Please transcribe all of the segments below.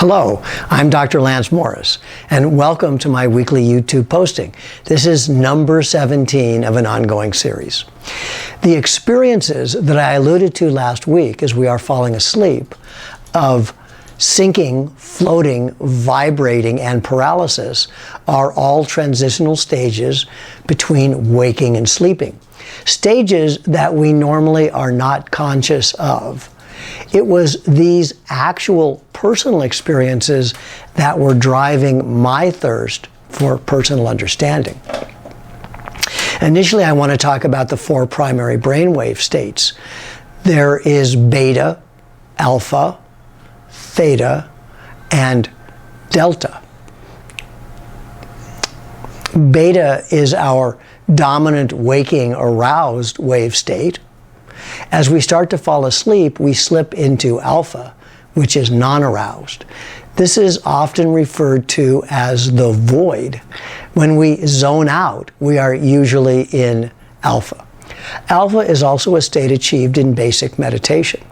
Hello, I'm Dr. Lance Morris, and welcome to my weekly YouTube posting. This is number 17 of an ongoing series. The experiences that I alluded to last week as we are falling asleep of sinking, floating, vibrating, and paralysis are all transitional stages between waking and sleeping. Stages that we normally are not conscious of. It was these actual personal experiences that were driving my thirst for personal understanding. Initially, I want to talk about the four primary brainwave states. There is beta, alpha, theta, and delta. Beta is our dominant waking aroused wave state. As we start to fall asleep, we slip into alpha, which is non-aroused. This is often referred to as the void. When we zone out, we are usually in alpha. Alpha is also a state achieved in basic meditation.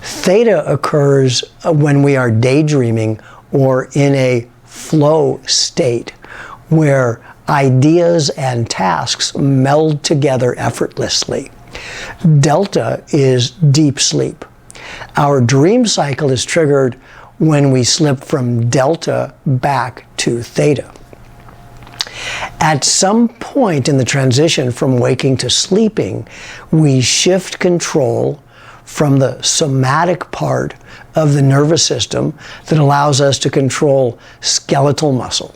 Theta occurs when we are daydreaming or in a flow state where ideas and tasks meld together effortlessly. Delta is deep sleep. Our dream cycle is triggered when we slip from delta back to theta. At some point in the transition from waking to sleeping, we shift control from the somatic part of the nervous system that allows us to control skeletal muscle.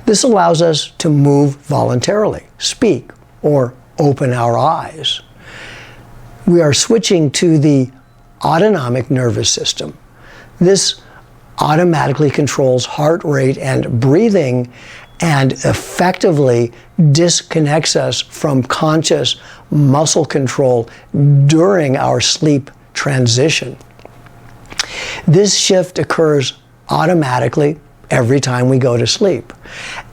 This allows us to move voluntarily, speak, or open our eyes. We are switching to the autonomic nervous system. This automatically controls heart rate and breathing and effectively disconnects us from conscious muscle control during our sleep transition. This shift occurs automatically every time we go to sleep.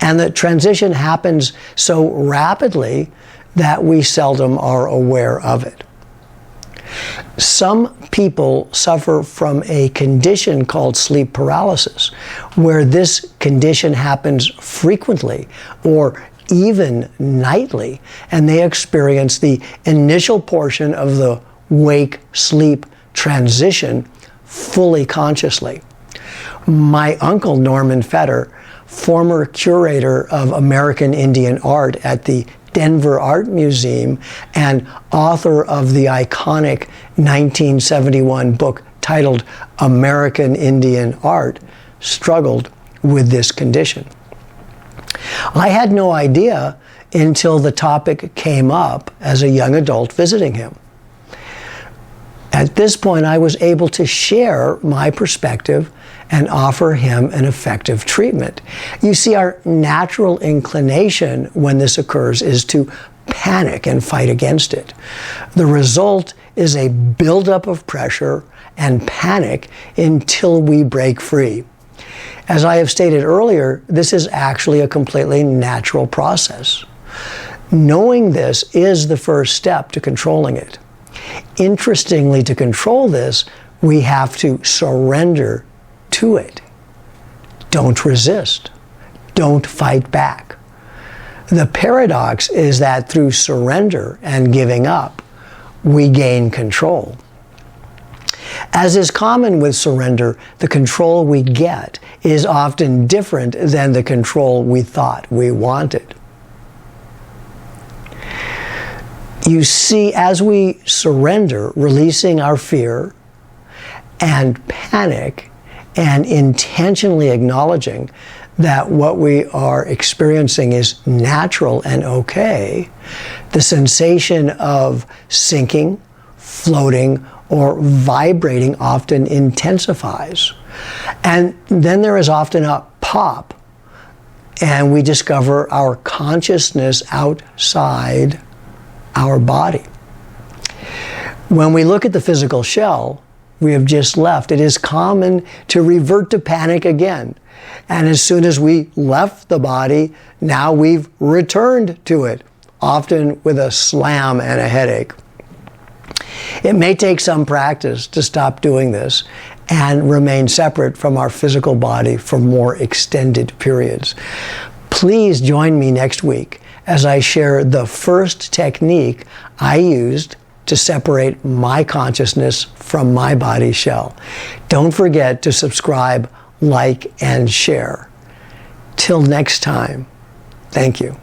And the transition happens so rapidly that we seldom are aware of it. Some people suffer from a condition called sleep paralysis, where this condition happens frequently or even nightly, and they experience the initial portion of the wake-sleep transition fully consciously. My uncle, Norman Fetter, former curator of American Indian art at the Denver Art Museum and author of the iconic 1971 book titled American Indian Art, struggled with this condition. I had no idea until the topic came up as a young adult visiting him. At this point, I was able to share my perspective and offer him an effective treatment. You see, our natural inclination when this occurs is to panic and fight against it. The result is a buildup of pressure and panic until we break free. As I have stated earlier, this is actually a completely natural process. Knowing this is the first step to controlling it. Interestingly, to control this, we have to surrender to it. Don't resist. Don't fight back. The paradox is that through surrender and giving up, we gain control. As is common with surrender, the control we get is often different than the control we thought we wanted. You see, as we surrender, releasing our fear and panic and intentionally acknowledging that what we are experiencing is natural and okay, the sensation of sinking, floating, or vibrating often intensifies. And then there is often a pop, and we discover our consciousness outside our body. When we look at the physical shell we have just left, it is common to revert to panic again. And as soon as we left the body, now we've returned to it, often with a slam and a headache. It may take some practice to stop doing this and remain separate from our physical body for more extended periods. Please join me next week as I share the first technique I used to separate my consciousness from my body shell. Don't forget to subscribe, like, and share. Till next time, thank you.